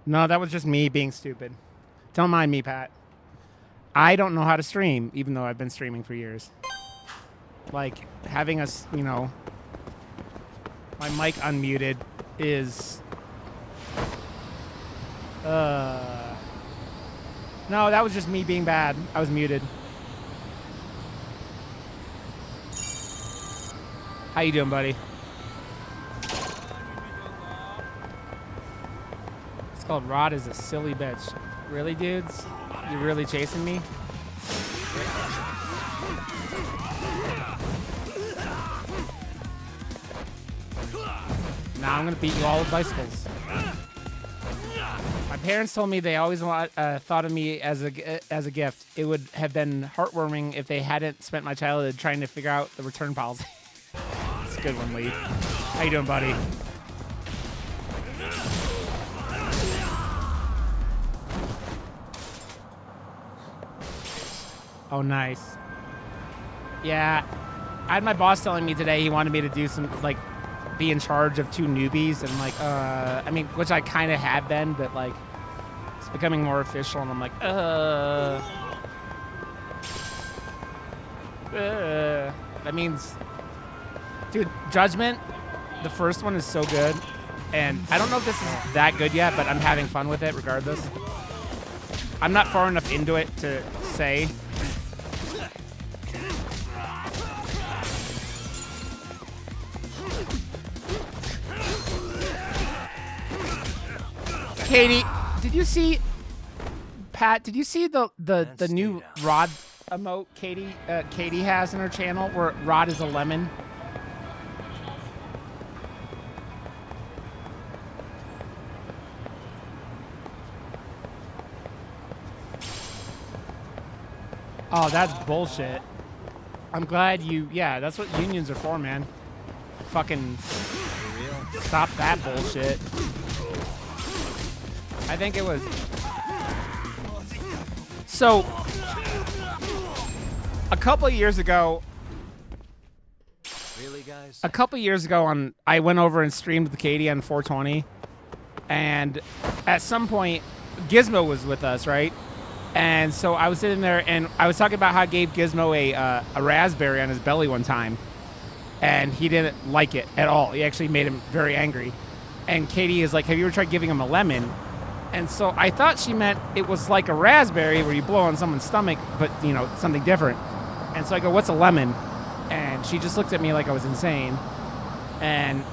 No, that was just me being stupid. Don't mind me, Pat. I don't know how to stream, even though I've been streaming for years. Like, having us, my mic unmuted is... No, that was just me being bad. I was muted. How you doing, buddy? It's called Rod is a silly bitch. Really, dudes? You're really chasing me? Now I'm gonna beat you all with bicycles. My parents told me they always thought of me as a gift. It would have been heartwarming if they hadn't spent my childhood trying to figure out the return policy. It's a good one, Lee. How you doing, buddy? Oh, nice. Yeah, I had my boss telling me today he wanted me to do some, like, be in charge of 2 newbies, and I mean, which I kind of have been, but like, it's becoming more official, and I'm like, that means, dude, Judgment, the first one is so good, and I don't know if this is that good yet, but I'm having fun with it regardless. I'm not far enough into it to say. Katie, did you see, Pat, did you see the new Rod emote Katie has in her channel where Rod is a lemon? Oh, that's bullshit. I'm glad yeah, that's what unions are for, man. Fucking stop that bullshit. I think it was. So, a couple of years ago. Really, guys? A couple of years ago, I went over and streamed with Katie on 420, and at some point, Gizmo was with us, right? And so I was sitting there, and I was talking about how I gave Gizmo a raspberry on his belly one time, and he didn't like it at all. He actually made him very angry. And Katie is like, "Have you ever tried giving him a lemon?" And so I thought she meant it was like a raspberry where you blow on someone's stomach, but, something different. And so I go, "What's a lemon?" And she just looked at me like I was insane. And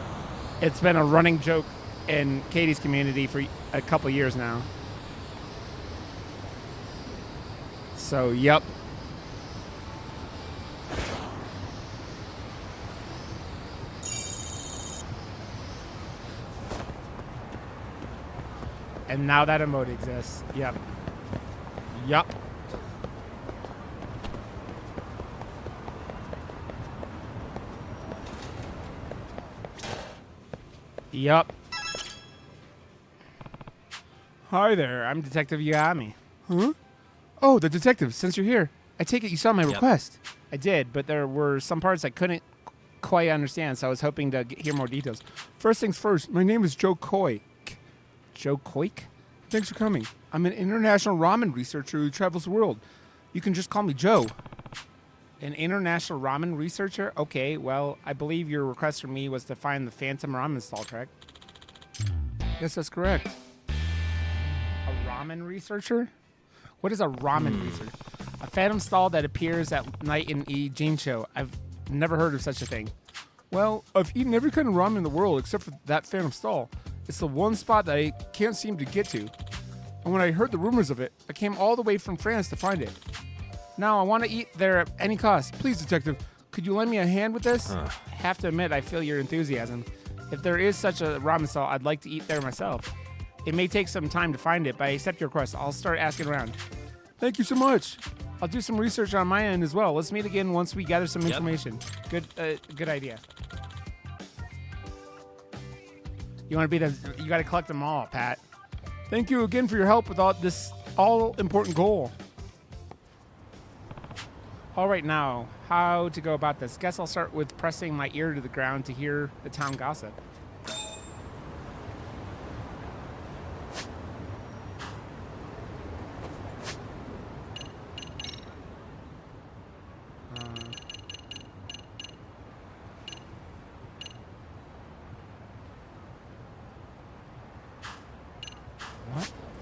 it's been a running joke in Katie's community for a couple years now. So, yep. And now that emote exists. Yep. Yup. Yup. Hi there, I'm Detective Yami. Huh? Oh, the detective, since you're here, I take it you saw my request. I did, but there were some parts I couldn't quite understand, so I was hoping to hear more details. First things first, my name is Joe Coy. Joe Koik? Thanks for coming. I'm an international ramen researcher who travels the world. You can just call me Joe. An international ramen researcher? Okay, well, I believe your request from me was to find the Phantom Ramen Stall track. Yes, that's correct. A ramen researcher? What is a ramen researcher? A phantom stall that appears at night in a Jane show. I've never heard of such a thing. Well, I've eaten every kind of ramen in the world except for that phantom stall. It's the one spot that I can't seem to get to. And when I heard the rumors of it, I came all the way from France to find it. Now I want to eat there at any cost. Please, detective, could you lend me a hand with this? I have to admit, I feel your enthusiasm. If there is such a ramen stall, I'd like to eat there myself. It may take some time to find it, but I accept your request. I'll start asking around. Thank you so much. I'll do some research on my end as well. Let's meet again once we gather some information. Good idea. You want to be you got to collect them all, Pat. Thank you again for your help with this all-important goal. All right, now, how to go about this? Guess I'll start with pressing my ear to the ground to hear the town gossip.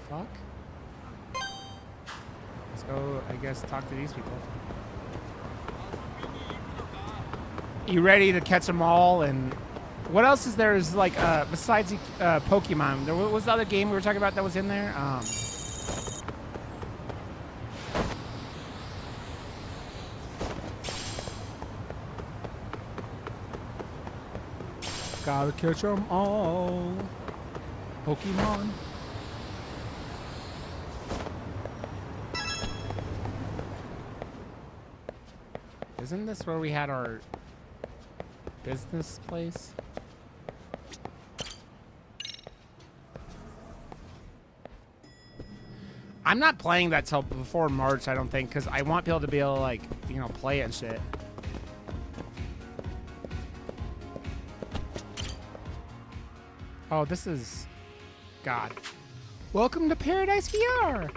fuck? Let's go, I guess, talk to these people. You ready to catch them all? And what else is there? Is like besides Pokemon? What was the other game we were talking about that was in there? Gotta catch them all. Pokemon. Isn't this where we had our business place? I'm not playing that till before March, I don't think, because I want people to be able to, like, you know, play it and shit. Oh, this is... God. Welcome to Paradise VR!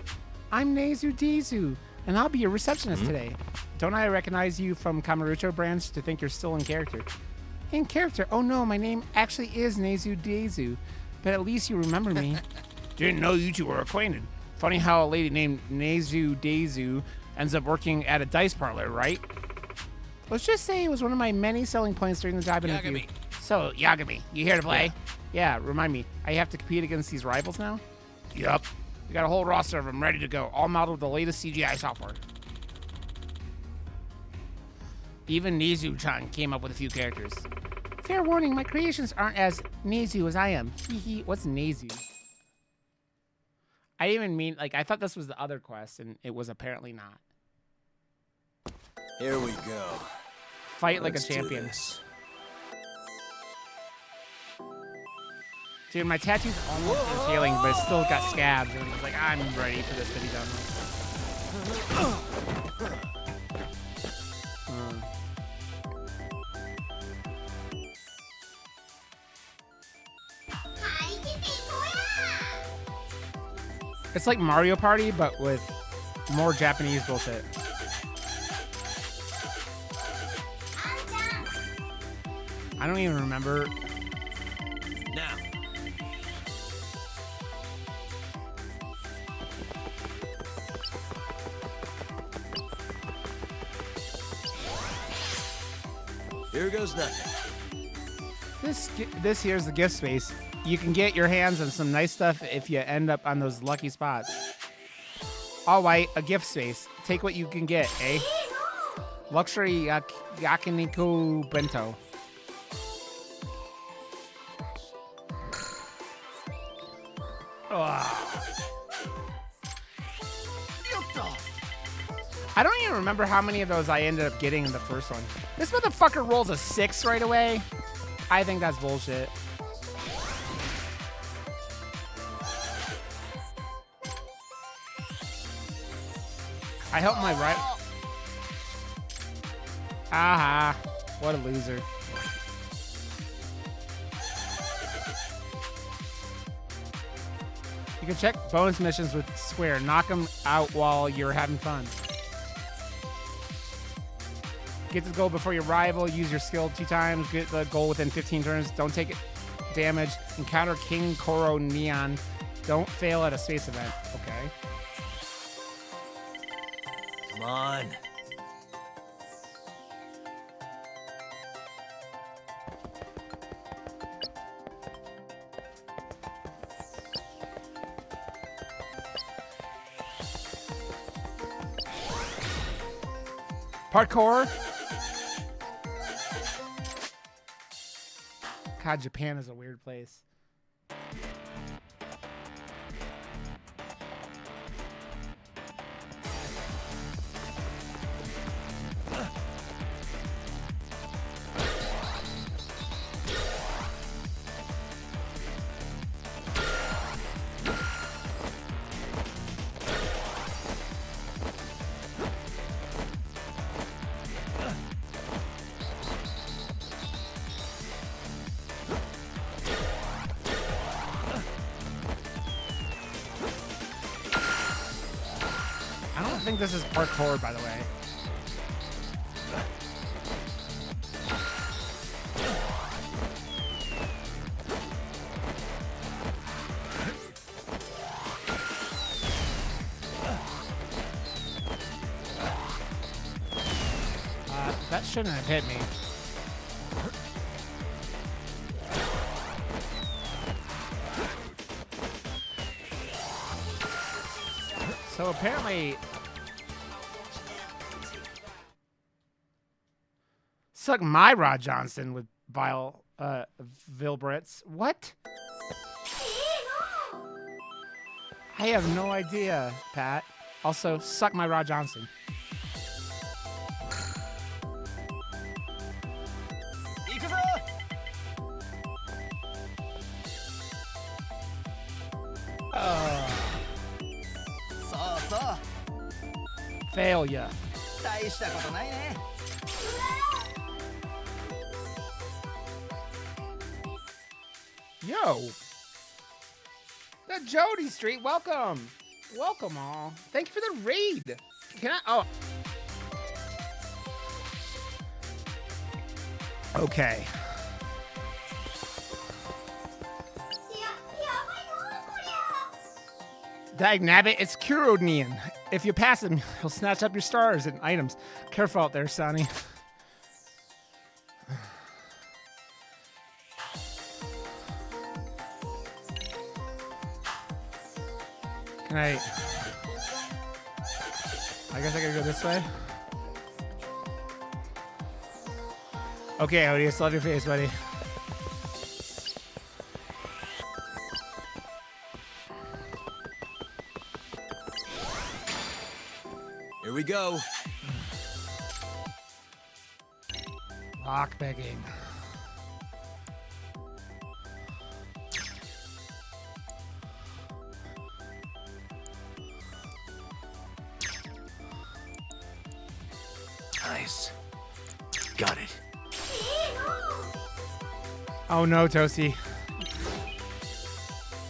I'm Nezu Dezu, and I'll be your receptionist today. Don't I recognize you from Kamurocho branch to think you're still in character? In character? Oh no, my name actually is Nezu Dezu, but at least you remember me. Didn't know you two were acquainted. Funny how a lady named Nezu Dezu ends up working at a dice parlor, right? Let's just say it was one of my many selling points during the job interview. Yagami. So, Yagami, you here to play? Yeah, remind me, I have to compete against these rivals now? Yup. We got a whole roster of them ready to go, all modeled with the latest CGI software. Even Nezu-chan came up with a few characters. Fair warning, my creations aren't as Nezu as I am. Hee what's Nezu? I didn't even mean, like, I thought this was the other quest, and it was apparently not. Here we go. Fight like a champion. Dude, my tattoo's almost healing, but it's still got scabs, and it's like, I'm ready for this to be done with. It's like Mario Party, but with more Japanese bullshit. I don't even remember. Now. Here goes nothing. This here's the gift space. You can get your hands on some nice stuff if you end up on those lucky spots. All right, a gift space. Take what you can get, eh? Luxury yakiniku bento. I don't even remember how many of those I ended up getting in the first one. This motherfucker rolls a 6 right away. I think that's bullshit. I hope my right. Aha. What a loser. You can check bonus missions with Square. Knock them out while you're having fun. Get the goal before your rival. Use your skill 2 times. Get the goal within 15 turns. Don't take damage. Encounter King Koro Neon. Don't fail at a space event. Okay. Come on. Parkour. God, Japan is a weird place. I think this is parkour, by the way. shouldn't have hit me. So apparently... Suck my Rod Johnston with vile Vilbrits. What? I have no idea, Pat. Also, suck my Rod Johnston. Failure. Yo. The Jody Street, welcome. Welcome all. Thank you for the raid. Can I? Oh. Okay. Dagnabbit, it's Kuronian. If you pass him, he'll snatch up your stars and items. Careful out there, Sonny. Can I guess I gotta go this way. Okay, Odious, love your face, buddy. Here we go. Lock begging. Nice. Got it. Oh no, Toasty.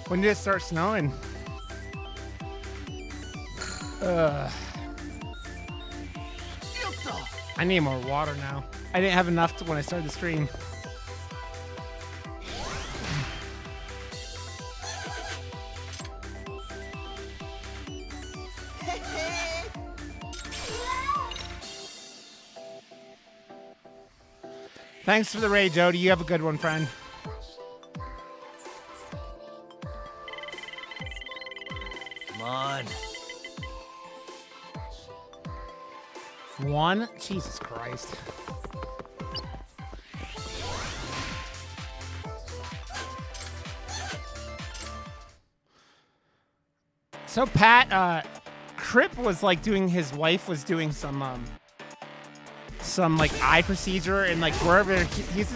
When did it start snowing? I need more water now. I didn't have enough when I started the stream. Thanks for the raid, Jody. You have a good one, friend. Come on. One? Jesus Christ. So Pat, Crip was like doing, his wife was doing some like eye procedure and like wherever he's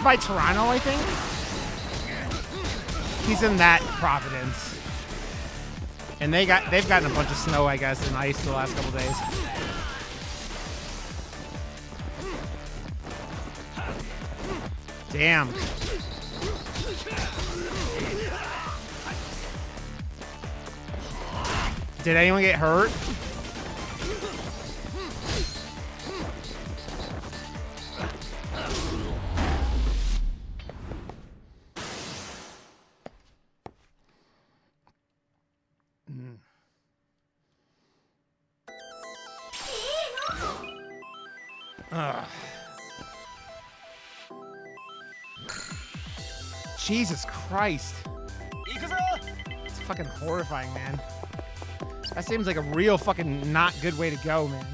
by Toronto, I think. He's in that Providence. And they've gotten a bunch of snow, I guess, and ice the last couple days. Damn. Did anyone get hurt? Jesus Christ. It's fucking horrifying, man. That seems like a real fucking not good way to go, man.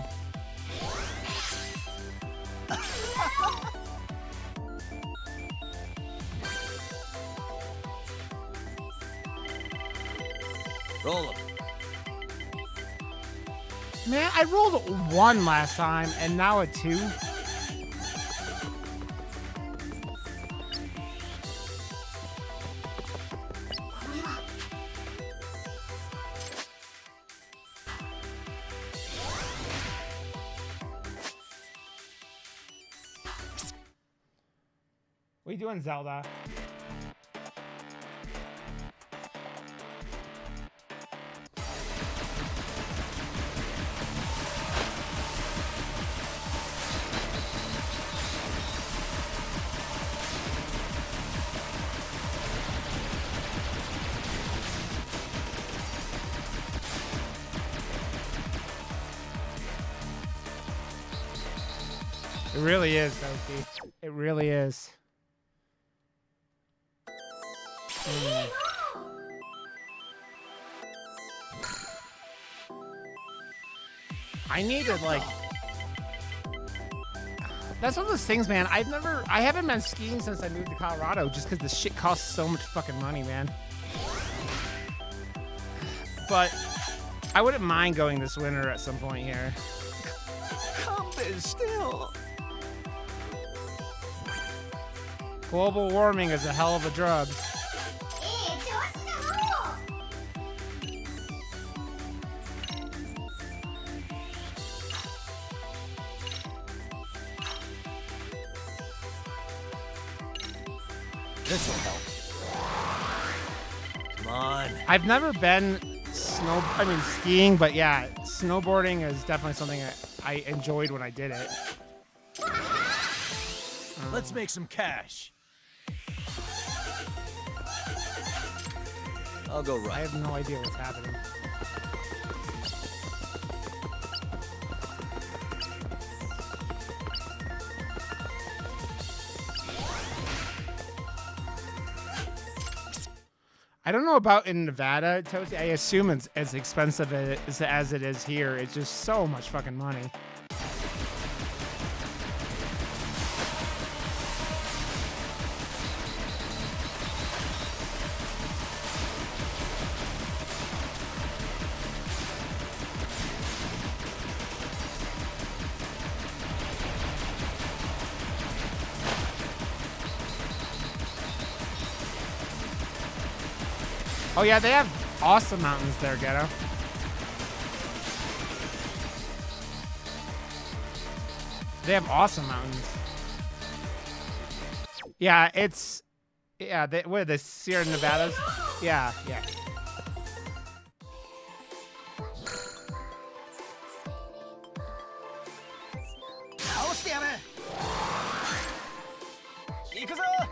Roll him. Man, I rolled a 1 last time and now a 2. What are you doing, Zelda? It really is, Sophie. It really is. I need to, like... That's one of those things, man. I haven't been skiing since I moved to Colorado just because the shit costs so much fucking money, man. But I wouldn't mind going this winter at some point here. Come there still. Global warming is a hell of a drug. This will help. Come on. I've never been skiing, but yeah, snowboarding is definitely something I enjoyed when I did it. Let's make some cash. I'll go I right. have no idea what's happening. I don't know about in Nevada, Toasty. I assume it's as expensive as it is here. It's just so much fucking money. Oh yeah, they have awesome mountains there, Ghetto. They have awesome mountains. Yeah, what are the Sierra Nevadas? Yeah.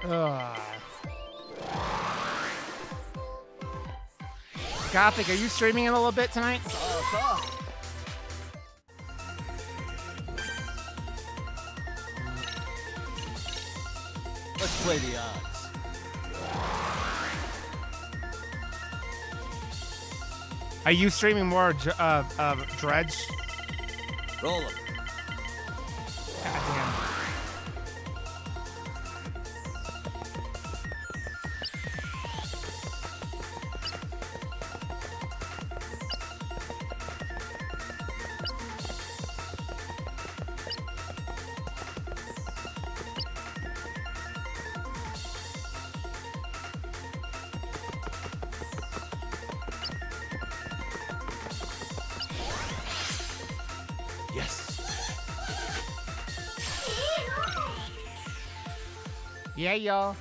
Ugh. Gothic, are you streaming in a little bit tonight? Let's play the odds. Are you streaming more of Dredge? Roll 'em. Goddamn. Yeah, y'all.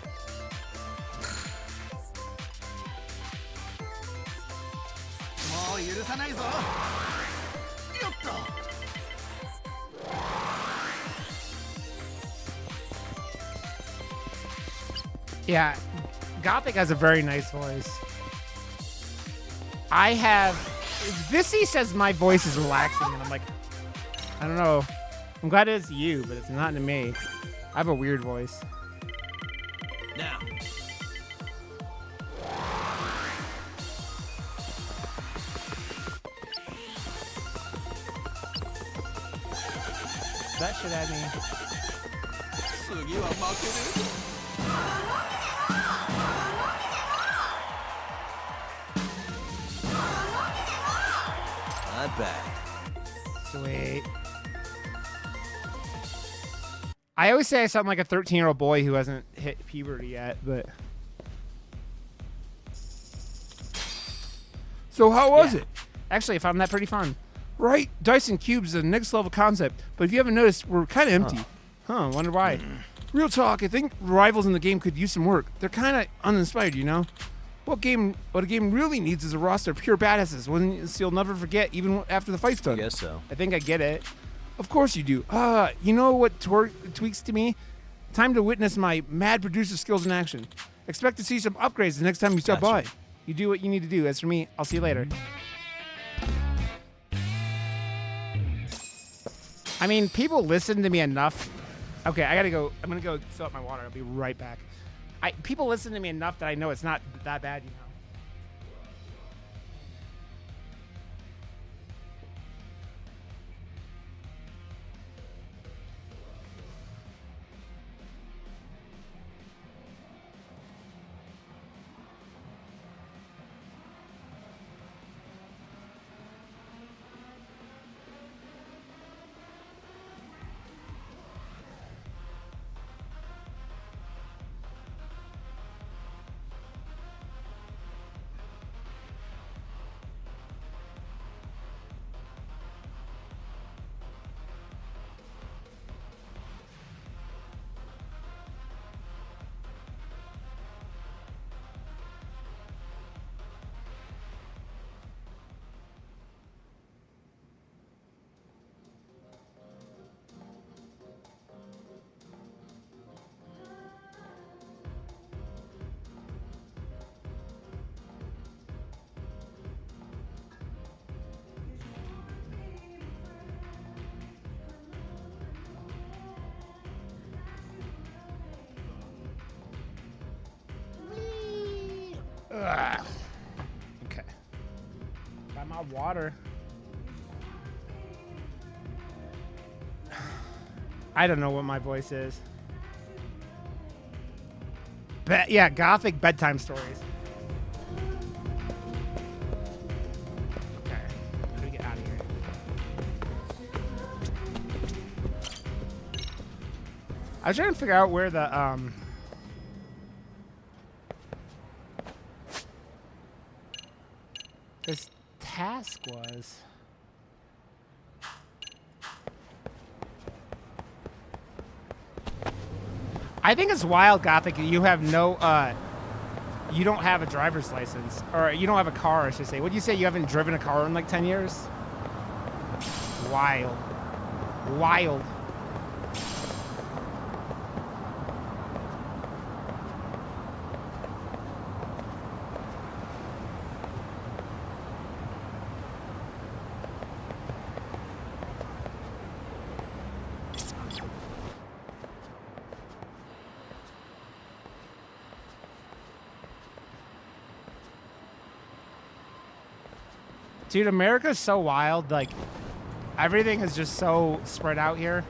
Yeah, Gothic has a very nice voice. Vissy says my voice is relaxing, and I'm like, I don't know. I'm glad it's you, but it's not to me. I have a weird voice. Now. That should add me. Not bad. Sweet. I always say I sound like a 13-year-old boy who hasn't hit puberty yet, but... So how was it? Actually, I found that pretty fun. Right? Dyson Cubes is a next level concept, but if you haven't noticed, we're kind of empty. Wonder why. Real talk, I think rivals in the game could use some work. They're kind of uninspired, you know? What a game really needs is a roster of pure badasses, one you'll never forget even after the fight's done. I guess so. I think I get it. Of course you do. You know what tweaks to me? Time to witness my mad producer skills in action. Expect to see some upgrades the next time you stop by. You do what you need to do. As for me, I'll see you later. I mean, people listen to me enough Okay, I gotta go. I'm gonna go fill up my water. I'll be right back. People listen to me enough that I know it's not that bad, you know. Ugh. Okay. Got my water. I don't know what my voice is. Yeah, gothic bedtime stories. Okay. How do we get out of here? I was trying to figure out where the this task was. I think it's wild, Gothic. You have no, you don't have a driver's license, or you don't have a car, I should say. What do you say? You haven't driven a car in like 10 years? Wild. Wild. Dude, America's so wild. Like, everything is just so spread out here.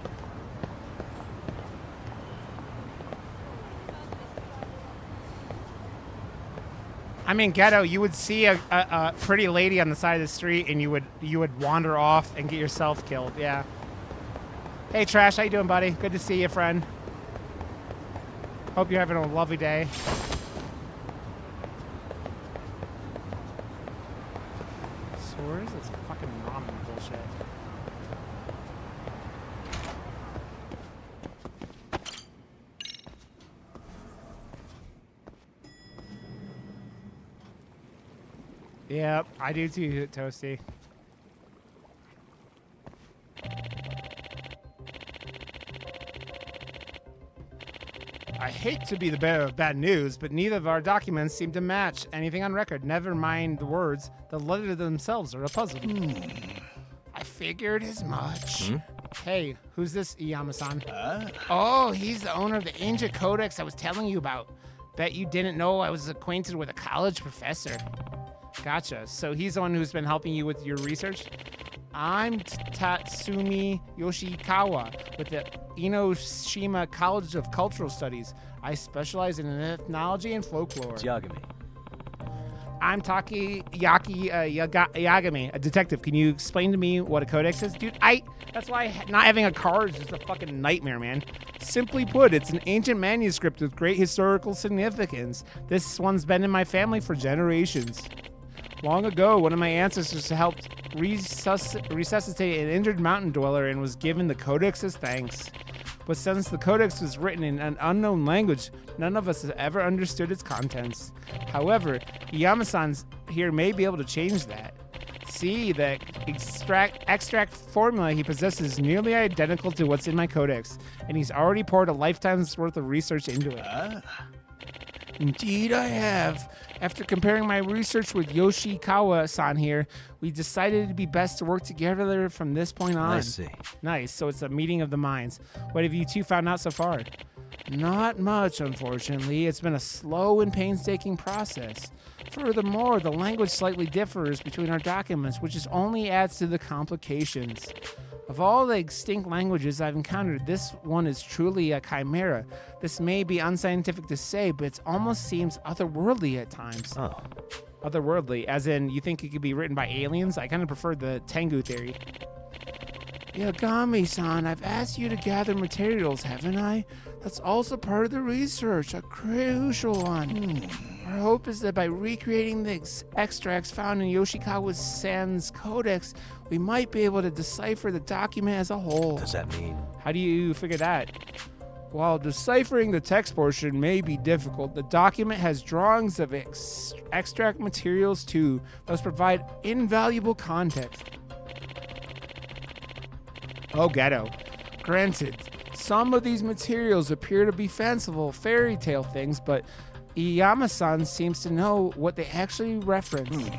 I mean, ghetto, you would see a pretty lady on the side of the street and you would wander off and get yourself killed. Yeah. Hey, Trash, how you doing, buddy? Good to see you, friend. Hope you're having a lovely day. Where is this fucking ramen bullshit? Yep, I do too, Toasty. I hate to be the bearer of bad news, but neither of our documents seem to match anything on record. Never mind the words. The letters themselves are a puzzle. I figured as much. Hey, who's this Iyama-san? Oh, he's the owner of the ancient codex I was telling you about. Bet you didn't know I was acquainted with a college professor. Gotcha. So he's the one who's been helping you with your research? I'm Tatsumi Yoshikawa with the Enoshima College of Cultural Studies. I specialize in ethnology and folklore. Yagami. I'm Takayaki Yagami, a detective. Can you explain to me what a codex is? Dude, that's why not having a car is just a fucking nightmare, man. Simply put, it's an ancient manuscript with great historical significance. This one's been in my family for generations. Long ago, one of my ancestors helped resuscitate an injured mountain dweller and was given the codex as thanks. But since the codex was written in an unknown language, none of us have ever understood its contents. However, Iyama-san here may be able to change that. See, the extract formula he possesses is nearly identical to what's in my codex, and he's already poured a lifetime's worth of research into it. Indeed, I have. After comparing my research with Yoshikawa-san here, we decided it'd be best to work together from this point on. I see. Nice, so it's a meeting of the minds. What have you two found out so far? Not much, unfortunately. It's been a slow and painstaking process. Furthermore, the language slightly differs between our documents, which only adds to the complications. Of all the extinct languages I've encountered, this one is truly a chimera. This may be unscientific to say, but it almost seems otherworldly at times. Oh. Otherworldly, as in you think it could be written by aliens? I kind of prefer the Tengu theory. Yagami-san, I've asked you to gather materials, haven't I? That's also part of the research, a crucial one. Our hope is that by recreating the extracts found in Yoshikawa-san's codex, we might be able to decipher the document as a whole. Does that mean? How do you figure that? While deciphering the text portion may be difficult, the document has drawings of extract materials too. Those provide invaluable context. Oh, ghetto. Granted, some of these materials appear to be fanciful fairy tale things, but Iyama-san seems to know what they actually reference.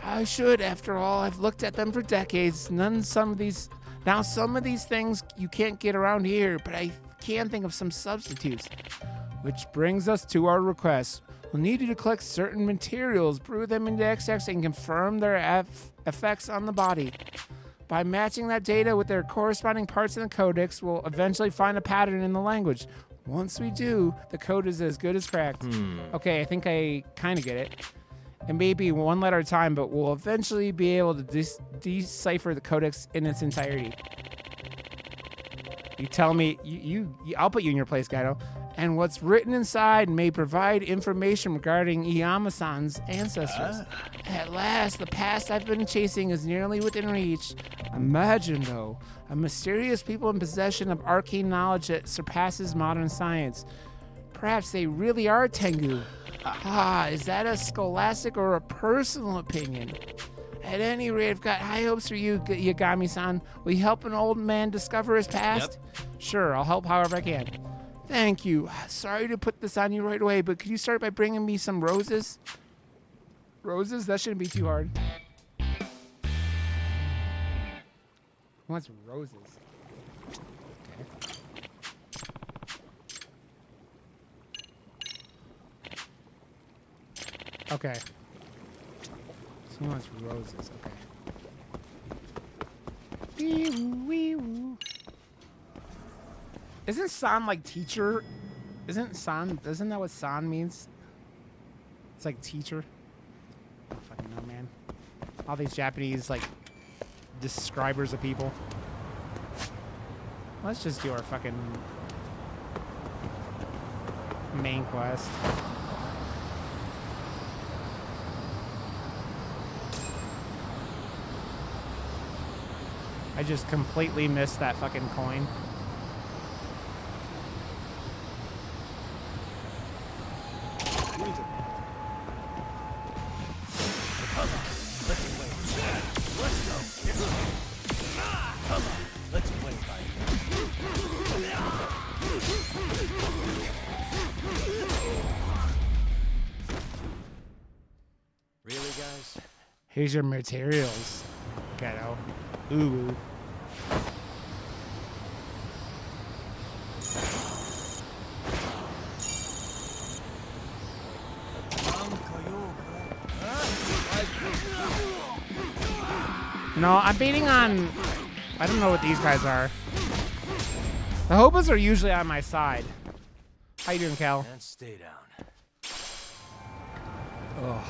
I should, after all. I've looked at them for decades. Some of these things you can't get around here, but I can think of some substitutes. Which brings us to our request. We'll need you to collect certain materials, brew them into extracts, and confirm their effects on the body. By matching that data with their corresponding parts in the codex, we'll eventually find a pattern in the language. Once we do, the code is as good as cracked. Okay, I think I kind of get it. It may be one letter at a time, but we'll eventually be able to decipher the codex in its entirety. You tell me, I'll put you in your place, Gato. And what's written inside may provide information regarding Iyama-san's ancestors. At last, the past I've been chasing is nearly within reach. Imagine, though, a mysterious people in possession of arcane knowledge that surpasses modern science. Perhaps they really are Tengu. Is that a scholastic or a personal opinion? At any rate, I've got high hopes for you, Yagami-san. Will you help an old man discover his past? Yep. Sure, I'll help however I can. Thank you. Sorry to put this on you right away, but could you start by bringing me some roses? Roses? That shouldn't be too hard. Who wants roses? Okay. So who wants roses? Okay. Wee-woo. Isn't san like teacher? Isn't that what san means? It's like teacher. I don't fucking know, man. All these Japanese like describers of people. Let's just do our fucking main quest. I just completely missed that fucking coin. Really, guys? Here's your materials. Ghetto. Ooh. No, I'm beating on... I don't know what these guys are. The Hobos are usually on my side. How you doing, Cal? And stay down. Ugh.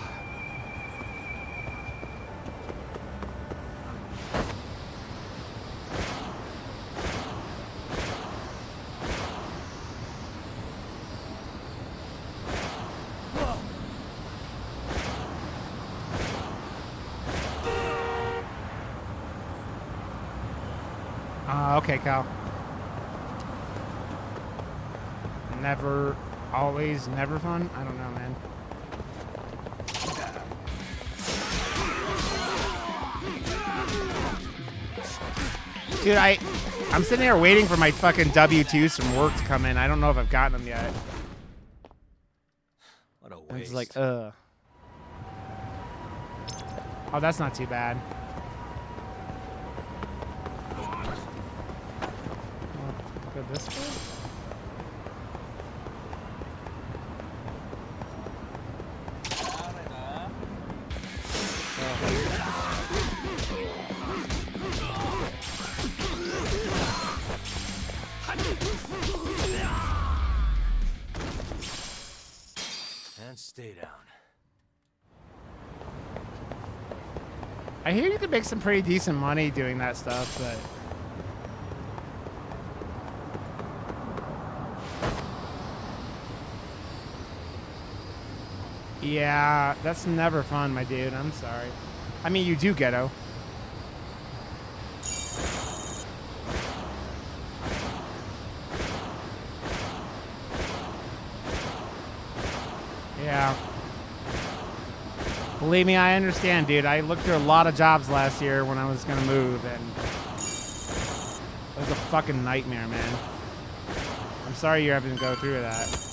Okay, Cal. Never, always, never fun? I don't know, man. Dude, I'm sitting here waiting for my fucking W-2s from work to come in. I don't know if I've gotten them yet. It's like, ugh. Oh, that's not too bad. Go this way? And stay down. I hear you can make some pretty decent money doing that stuff, but... Yeah, that's never fun, my dude. I'm sorry. I mean, you do, ghetto. Yeah. Believe me, I understand, dude. I looked through a lot of jobs last year when I was gonna move, and it was a fucking nightmare, man. I'm sorry you're having to go through that.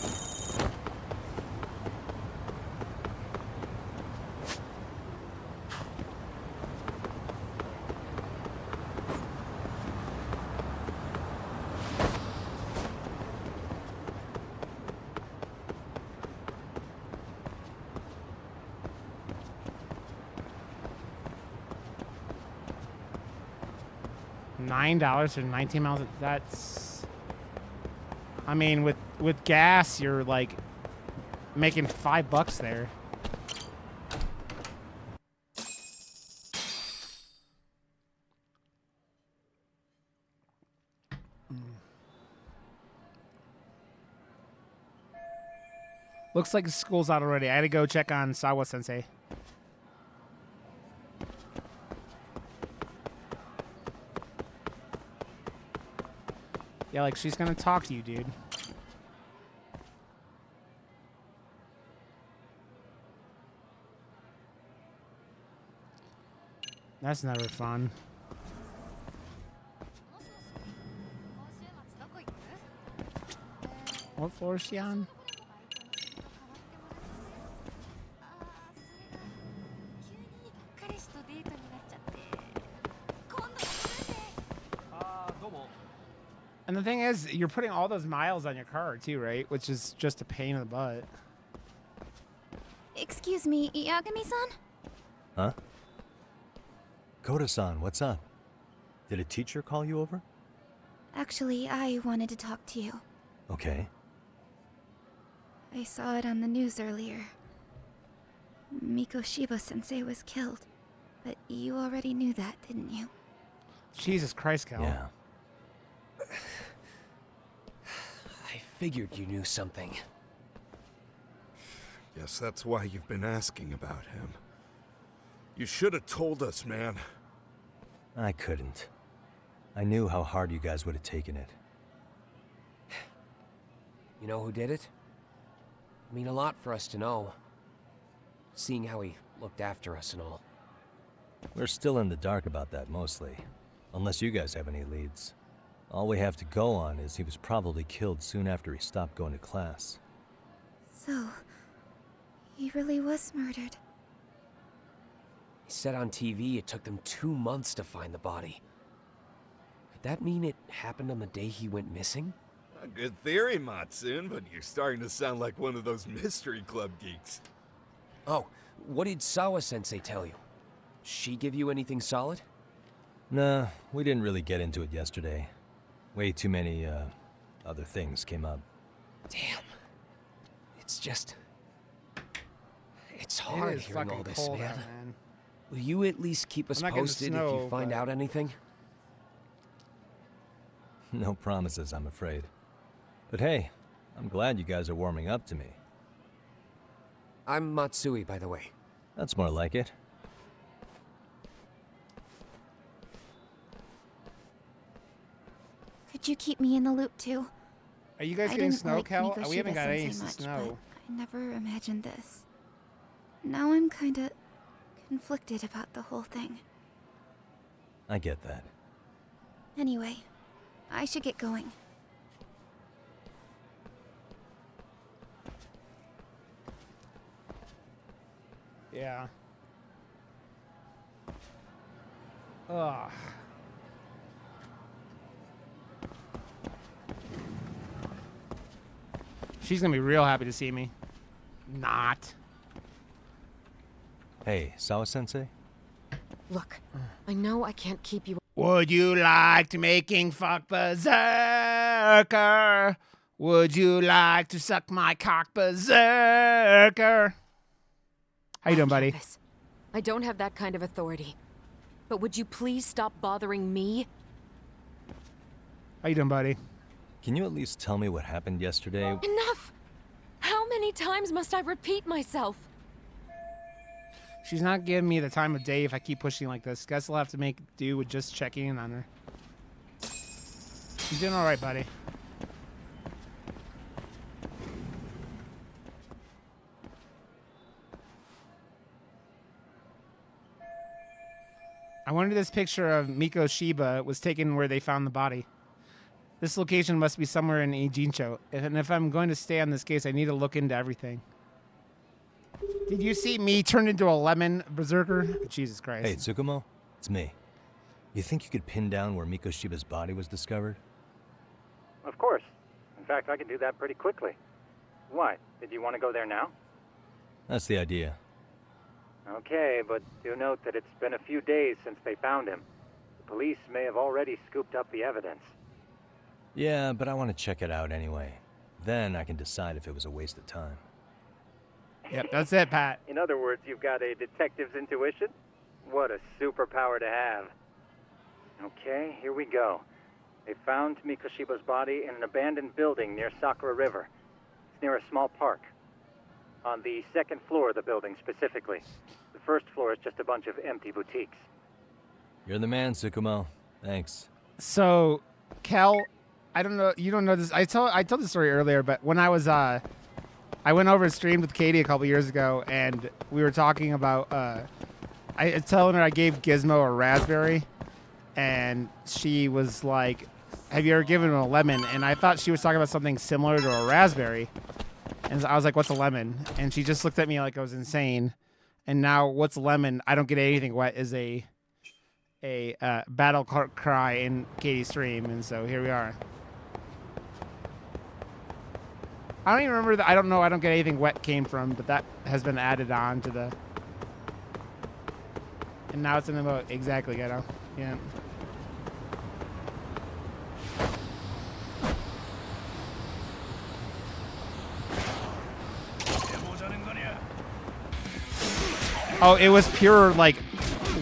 $9 for 19 miles. That's, I mean, with gas, you're like making $5 there. Looks like school's out already. I had to go check on Sawa Sensei. Yeah, like she's gonna talk to you, dude. That's never fun. What floor is she on? And the thing is, you're putting all those miles on your car too, right? Which is just a pain in the butt. Excuse me, Yagami-san? Huh? Koda-san, what's up? Did a teacher call you over? Actually, I wanted to talk to you. Okay. I saw it on the news earlier. Mikoshiba-sensei was killed. But you already knew that, didn't you? Jesus Christ, Cal. Yeah. I figured you knew something. Guess that's why you've been asking about him. You should have told us, man. I couldn't. I knew how hard you guys would have taken it. You know who did it? I mean a lot for us to know. Seeing how he looked after us and all. We're still in the dark about that, mostly. Unless you guys have any leads. All we have to go on is he was probably killed soon after he stopped going to class. So, he really was murdered. He said on TV it took them 2 months to find the body. Could that mean it happened on the day he went missing? A good theory, Matsun, but you're starting to sound like one of those mystery club geeks. Oh, what did Sawa-sensei tell you? She give you anything solid? Nah, we didn't really get into it yesterday. Way too many, other things came up. Damn. It's just... It's hard hearing all this, cold man. out, man. Will you at least keep us I'm not getting posted snow, if you find but- out anything? No promises, I'm afraid. But hey, I'm glad you guys are warming up to me. I'm Matsui, by the way. That's more like it. Could you keep me in the loop too? Are you guys I getting didn't snow, like Cal? We haven't got any Mikoshiba-sensei much, snow. but I never imagined this. Now I'm kinda conflicted about the whole thing. I get that. Anyway, I should get going. Yeah. Ugh. She's gonna be real happy to see me. Not. Hey, Sawa-sensei? Look, I know I can't keep you. Would you like to make King fuck berserker? Would you like to suck my cock berserker? How you doing, buddy? Travis, I don't have that kind of authority. But would you please stop bothering me? How you doing, buddy? Can you at least tell me what happened yesterday? Enough! How many times must I repeat myself? She's not giving me the time of day if I keep pushing like this. Guess I'll have to make do with just checking in on her. She's doing all right, buddy. I wonder this picture of Miko Shiba was taken where they found the body. This location must be somewhere in Ijincho, and if I'm going to stay on this case, I need to look into everything. Did you see me turn into a lemon berserker? Jesus Christ. Hey, Tsukumo? It's me. You think you could pin down where Miko Shiba's body was discovered? Of course. In fact, I can do that pretty quickly. Why? Did you want to go there now? That's the idea. Okay, but do note that it's been a few days since they found him. The police may have already scooped up the evidence. Yeah, but I want to check it out anyway. Then I can decide if it was a waste of time. Yep, that's it, Pat. In other words, you've got a detective's intuition? What a superpower to have. Okay, here we go. They found Mikoshiba's body in an abandoned building near Sakura River. It's near a small park. On the second floor of the building, specifically. The first floor is just a bunch of empty boutiques. You're the man, Tsukumo. Thanks. So, Kel, I don't know. You don't know this. I told the story earlier, but when I was I went over and streamed with Katie a couple years ago, and we were talking about. I was telling her I gave Gizmo a raspberry, and she was like, "Have you ever given him a lemon?" And I thought she was talking about something similar to a raspberry, and I was like, "What's a lemon?" And she just looked at me like I was insane. And now, what's a lemon? I don't get anything wet is a battle cry in Katie's stream, and so here we are. I don't even remember that. I don't know. I don't get anything wet came from, but that has been added on to the. And now it's in the mode. Exactly, Ghetto. Yeah. Oh, it was pure, like,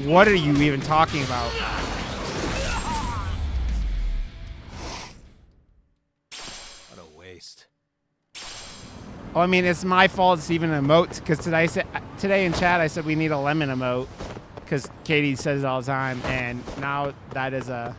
what are you even talking about? What a waste. Oh, I mean, it's my fault it's even an emote, because today in chat I said we need a lemon emote, because Katie says it all the time, and now that is a...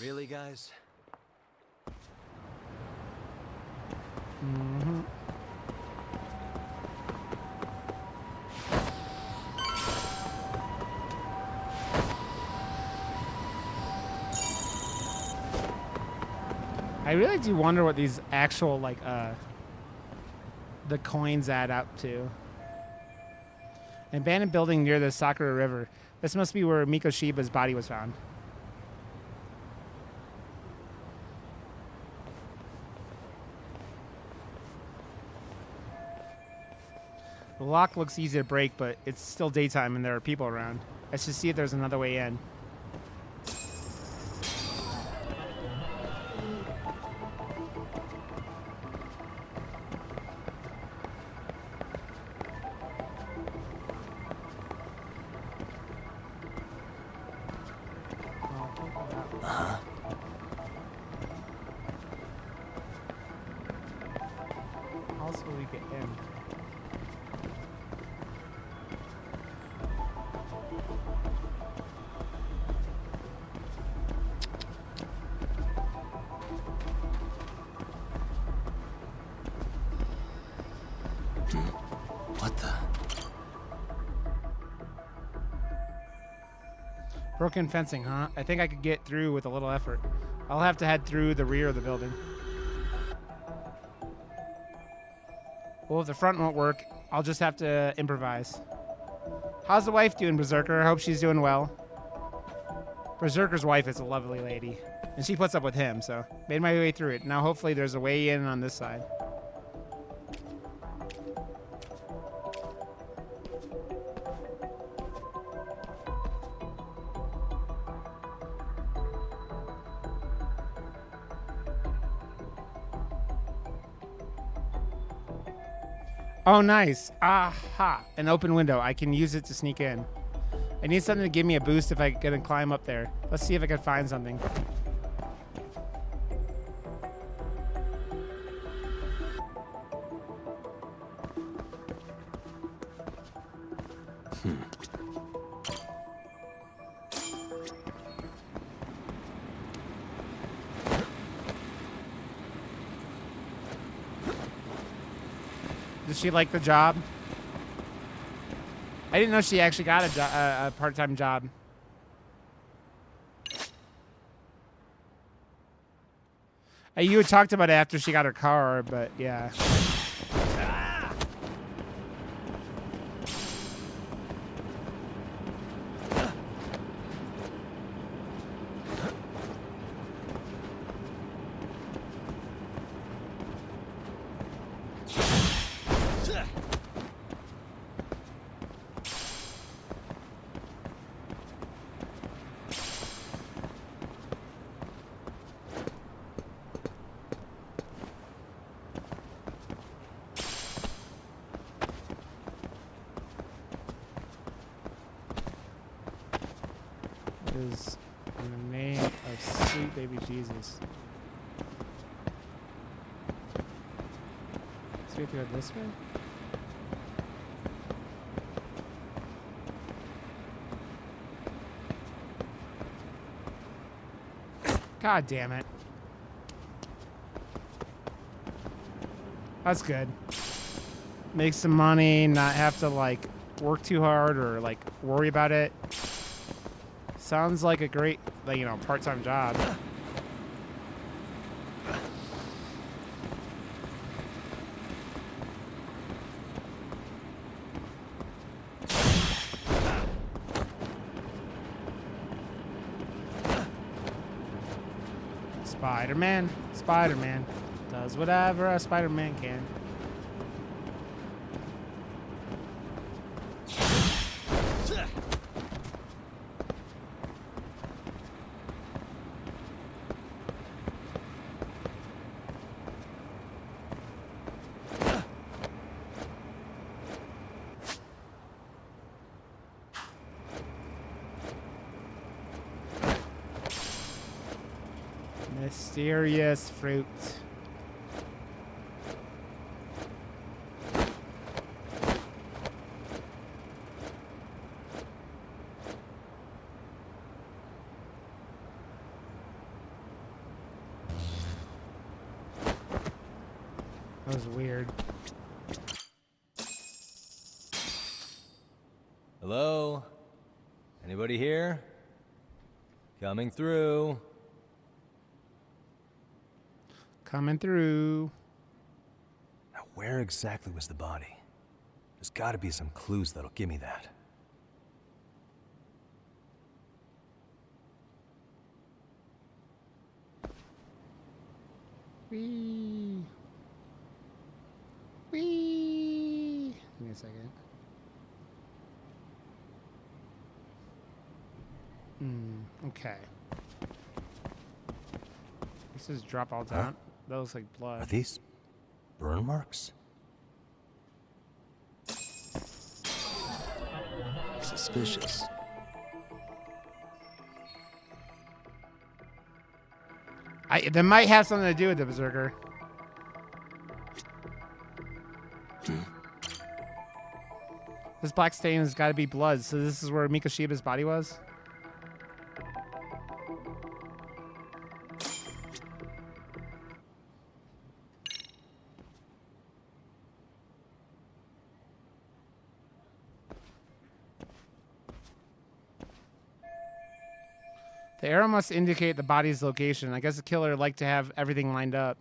Really, guys? Mm-hmm. I really do wonder what these actual, like, the coins add up to. An abandoned building near the Sakura River. This must be where Miko Shiba's body was found. The lock looks easy to break, but it's still daytime and there are people around. I should see if there's another way in. Also, we get in. What the? Broken fencing, huh? I think I could get through with a little effort. I'll have to head through the rear of the building. Well, if the front won't work, I'll just have to improvise. How's the wife doing, Berserker? I hope she's doing well. Berserker's wife is a lovely lady, and she puts up with him, so made my way through it. Now hopefully there's a way in on this side. Oh, nice. Aha. An open window. I can use it to sneak in. I need something to give me a boost if I can climb up there. Let's see if I can find something. Does she like the job? I didn't know she actually got a part-time job. You had talked about it after she got her car, but yeah. Is in the name of sweet baby Jesus. So we have to go this way? God damn it. That's good. Make some money, not have to like work too hard or like worry about it. Sounds like a great, like, you know, part-time job. Spider-Man, Spider-Man does whatever a Spider-Man can. Mysterious fruit. That was weird. Hello? Anybody here? Coming through. Coming through. Now, where exactly was the body? There's got to be some clues that'll give me that. Whee. Whee. Give me a second. Okay. This is drop all down. That looks like blood. Are these burn marks? Suspicious. That might have something to do with the Berserker. This black stain has got to be blood, so this is where Mikoshiba's body was? The arrow must indicate the body's location. I guess the killer liked to have everything lined up.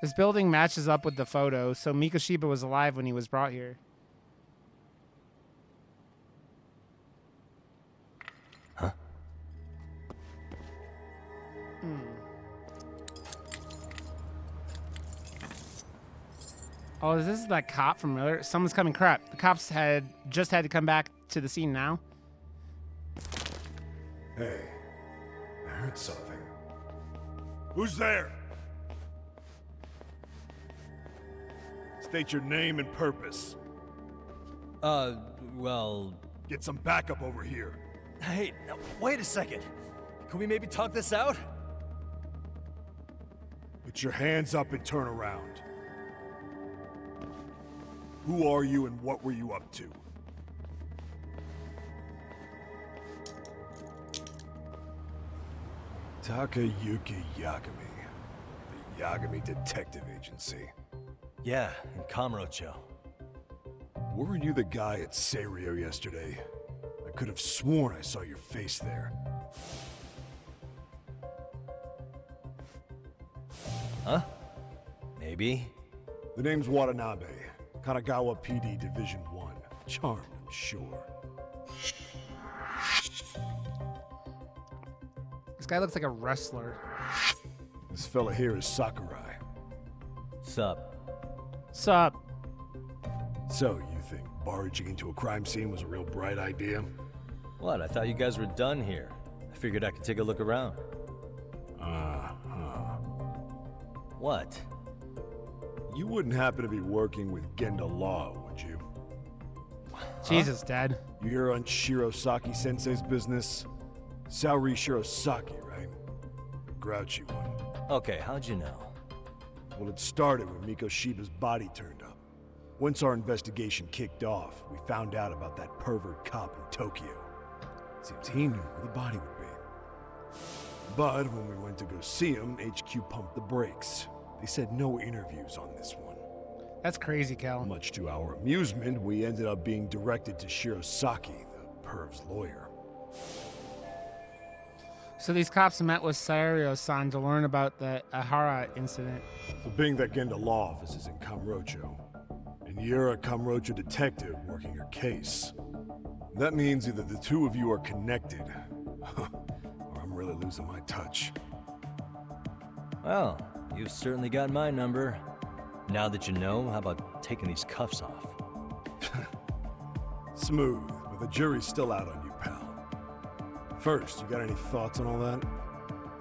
This building matches up with the photo, so Mikoshiba was alive when he was brought here. Huh? Oh, is this that cop from earlier? Someone's coming. Crap. The cops had to come back to the scene now. Hey, I heard something. Who's there? State your name and purpose. Well... Get some backup over here. Hey, now, wait a second. Can we maybe talk this out? Put your hands up and turn around. Who are you and what were you up to? Takayuki Yagami. The Yagami Detective Agency. Yeah, in Kamurocho. Weren't you the guy at Serio yesterday? I could have sworn I saw your face there. Huh? Maybe. The name's Watanabe. Kanagawa PD Division 1. Charmed, I'm sure. This guy looks like a wrestler. This fella here is Sakurai. Sup? Sup? So, you think barging into a crime scene was a real bright idea? What? I thought you guys were done here. I figured I could take a look around. What? You wouldn't happen to be working with Genda Law, would you? Jesus, Dad. You hear on Shirosaki Sensei's business? Saori Shirosaki, right? The grouchy one. Okay, how'd you know? Well, it started when Mikoshiba's body turned up. Once our investigation kicked off, we found out about that pervert cop in Tokyo. Seems he knew where the body would be. But when we went to go see him, HQ pumped the brakes. They said no interviews on this one. That's crazy, Cal. Much to our amusement, we ended up being directed to Shirosaki, the perv's lawyer. So these cops met with Sario-san to learn about the Ahara incident. So being that Genda Law office is in Kamurocho, and you're a Kamurocho detective working your case, that means either the two of you are connected, or I'm really losing my touch. Well, you've certainly got my number. Now that you know, how about taking these cuffs off? Smooth, but the jury's still out on you, pal. First, you got any thoughts on all that?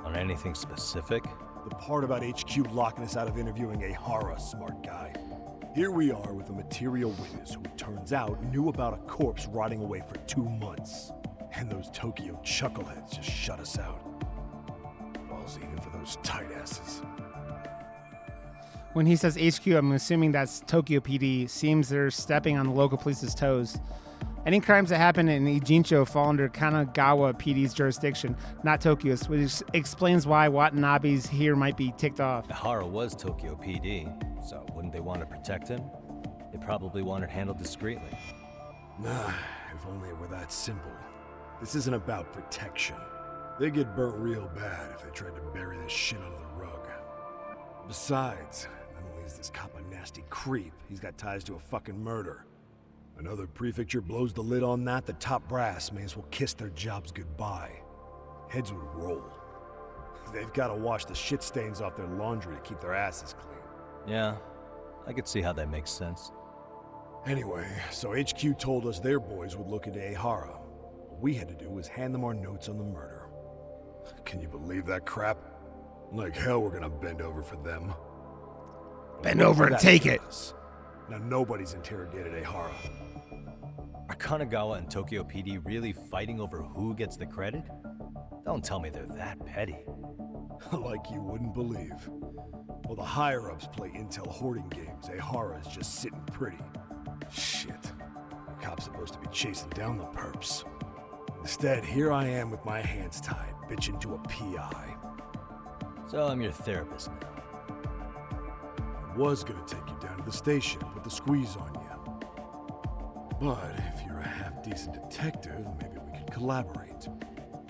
On anything specific? The part about HQ locking us out of interviewing a Hara, smart guy. Here we are with a material witness who, it turns out, knew about a corpse rotting away for 2 months. And those Tokyo chuckleheads just shut us out. Balls even for those tight asses. When he says HQ, I'm assuming that's Tokyo PD. Seems they're stepping on the local police's toes. Any crimes that happen in Ijincho fall under Kanagawa PD's jurisdiction, not Tokyo's, which explains why Watanabe's here might be ticked off. Ahara was Tokyo PD, so wouldn't they want to protect him? They probably want it handled discreetly. Nah, if only it were that simple. This isn't about protection. They get burnt real bad if they tried to bury this shit under the rug. Besides, not only is this cop a nasty creep, he's got ties to a fucking murder. Another prefecture blows the lid on that, the top brass may as well kiss their jobs goodbye. Heads would roll. They've got to wash the shit stains off their laundry to keep their asses clean. Yeah, I could see how that makes sense. Anyway, so HQ told us their boys would look into Ehara. What we had to do was hand them our notes on the murder. Can you believe that crap? Like hell we're gonna bend over for them. Bend over and take it. Now nobody's interrogated Ehara. Are Kanagawa and Tokyo PD really fighting over who gets the credit? Don't tell me they're that petty. Like you wouldn't believe. Well, the higher-ups play intel hoarding games. Ehara is just sitting pretty. Shit. The cop's supposed to be chasing down the perps. Instead, here I am with my hands tied, bitching to a PI. So I'm your therapist now. I was gonna take you down to the station, put the squeeze on you. But if you're a half-decent detective, maybe we could collaborate.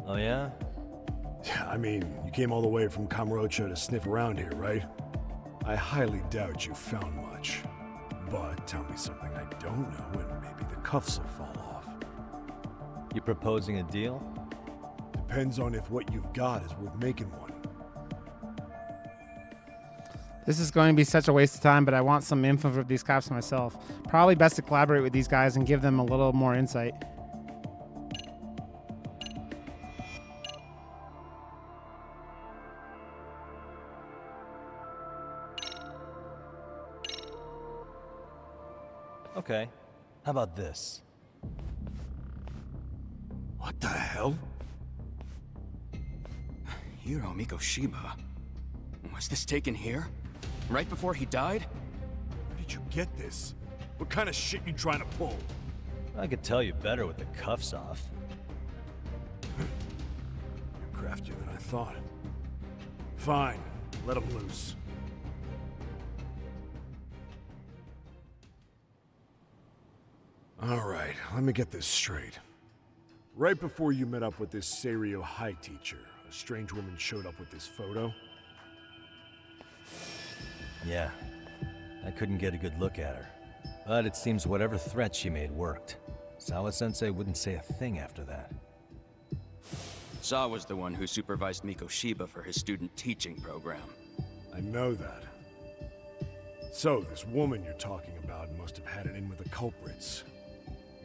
Oh yeah? Yeah, I mean, you came all the way from Kamurocho to sniff around here, right? I highly doubt you found much. But tell me something I don't know and maybe the cuffs will fall off. You proposing a deal? Depends on if what you've got is worth making one. This is going to be such a waste of time, but I want some info from these cops myself. Probably best to collaborate with these guys and give them a little more insight. Okay. How about this? What the hell? Hiro Mikoshiba. Was this taken here? Right before he died? Where did you get this? What kind of shit you trying to pull? I could tell you better with the cuffs off. You're craftier than I thought. Fine, let him loose. All right, let me get this straight. Right before you met up with this Seiryo High teacher, a strange woman showed up with this photo. Yeah. I couldn't get a good look at her. But it seems whatever threat she made worked. Sawa-sensei wouldn't say a thing after that. Saw was the one who supervised Mikoshiba for his student teaching program. I know that. So, this woman you're talking about must have had it in with the culprits.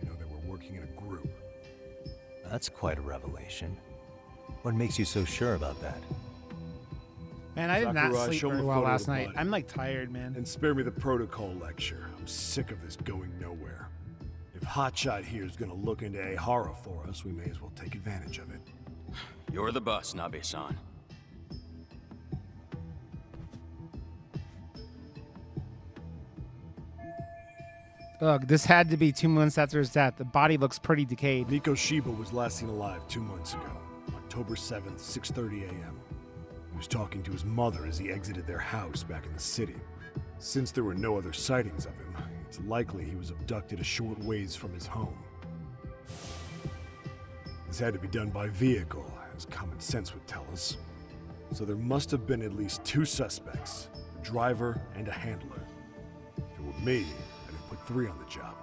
You know, they were working in a group. That's quite a revelation. What makes you so sure about that? Man, I did not Sakurai, sleep show me very the well photo of last the night. body. I'm like tired, man. And spare me the protocol lecture. I'm sick of this going nowhere. If Hotshot here is gonna look into Ehara for us, we may as well take advantage of it. You're the boss, Nabe-san. Ugh, this had to be 2 months after his death. The body looks pretty decayed. Mikoshiba was last seen alive 2 months ago, October 7th, 6:30 a.m. He was talking to his mother as he exited their house back in the city. Since there were no other sightings of him, it's likely he was abducted a short ways from his home. This had to be done by vehicle, as common sense would tell us. So there must have been at least 2 suspects, a driver and a handler. If it were me, I'd have put 3 on the job.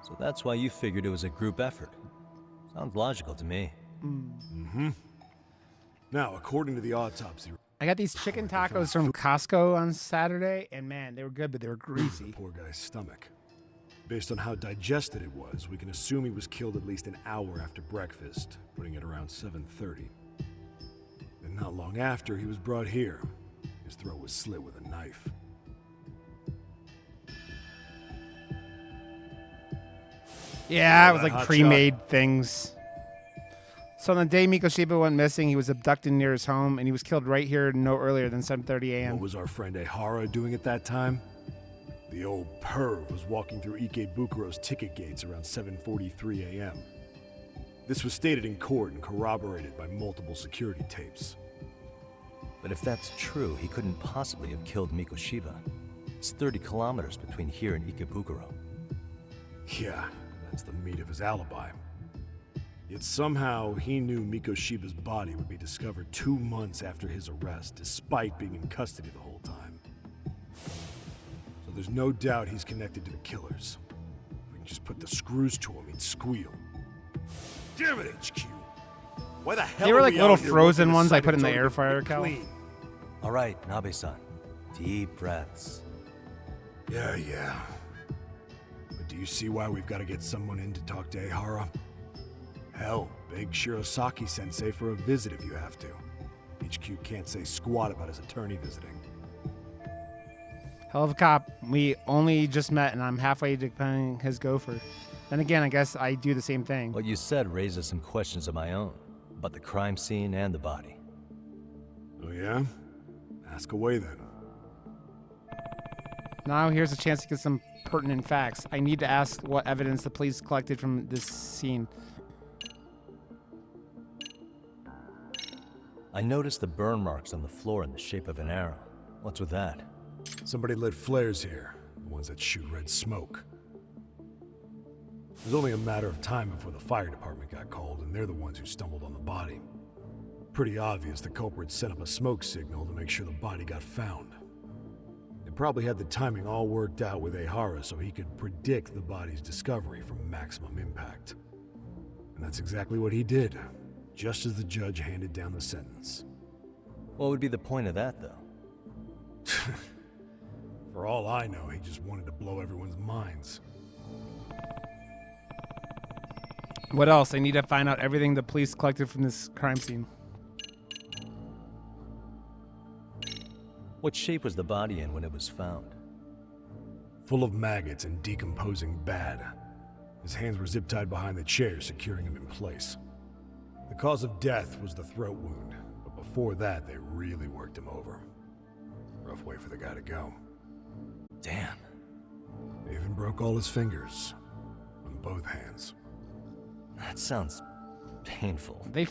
So that's why you figured it was a group effort. Sounds logical to me. Mm-hmm. Now, according to the autopsy, I got these chicken tacos from Costco on Saturday, and man, they were good, but they were greasy. the poor guy's stomach. Based on how digested it was, we can assume he was killed at least an hour after breakfast, putting it around 7:30. And not long after, he was brought here. His throat was slit with a knife. Yeah, it was Alright, like hot pre-made things. So on the day Mikoshiba went missing, he was abducted near his home, and he was killed right here no earlier than 7:30 a.m. What was our friend Ehara doing at that time? The old perv was walking through Ikebukuro's ticket gates around 7:43 a.m. This was stated in court and corroborated by multiple security tapes. But if that's true, he couldn't possibly have killed Mikoshiba. It's 30 kilometers between here and Ikebukuro. Yeah, that's the meat of his alibi. Yet somehow he knew Mikoshiba's body would be discovered 2 months after his arrest, despite being in custody the whole time. So there's no doubt he's connected to the killers. If we can just put the screws to him, he'd squeal. Damn it, HQ! Why the hell They were are like we little out here frozen working ones I aside put in the until air we fryer, get Cal. clean? All right, Nabe-san. Deep breaths. Yeah. But do you see why we've got to get someone in to talk to Ehara? Hell, beg Shirosaki-sensei for a visit if you have to. HQ can't say squat about his attorney visiting. Hell of a cop. We only just met, and I'm halfway to paying his gopher. Then again, I guess I do the same thing. What you said raises some questions of my own, about the crime scene and the body. Oh yeah? Ask away then. Now here's a chance to get some pertinent facts. I need to ask what evidence the police collected from this scene. I noticed the burn marks on the floor in the shape of an arrow. What's with that? Somebody lit flares here, the ones that shoot red smoke. It was only a matter of time before the fire department got called, and they're the ones who stumbled on the body. Pretty obvious the culprit set up a smoke signal to make sure the body got found. They probably had the timing all worked out with Ehara so he could predict the body's discovery from maximum impact. And that's exactly what he did, just as the judge handed down the sentence. What would be the point of that, though? For all I know, he just wanted to blow everyone's minds. What else? I need to find out everything the police collected from this crime scene. What shape was the body in when it was found? Full of maggots and decomposing bad. His hands were zip-tied behind the chair, securing him in place. The cause of death was the throat wound, but before that, they really worked him over. Rough way for the guy to go. Damn. They even broke all his fingers. On both hands. That sounds painful. They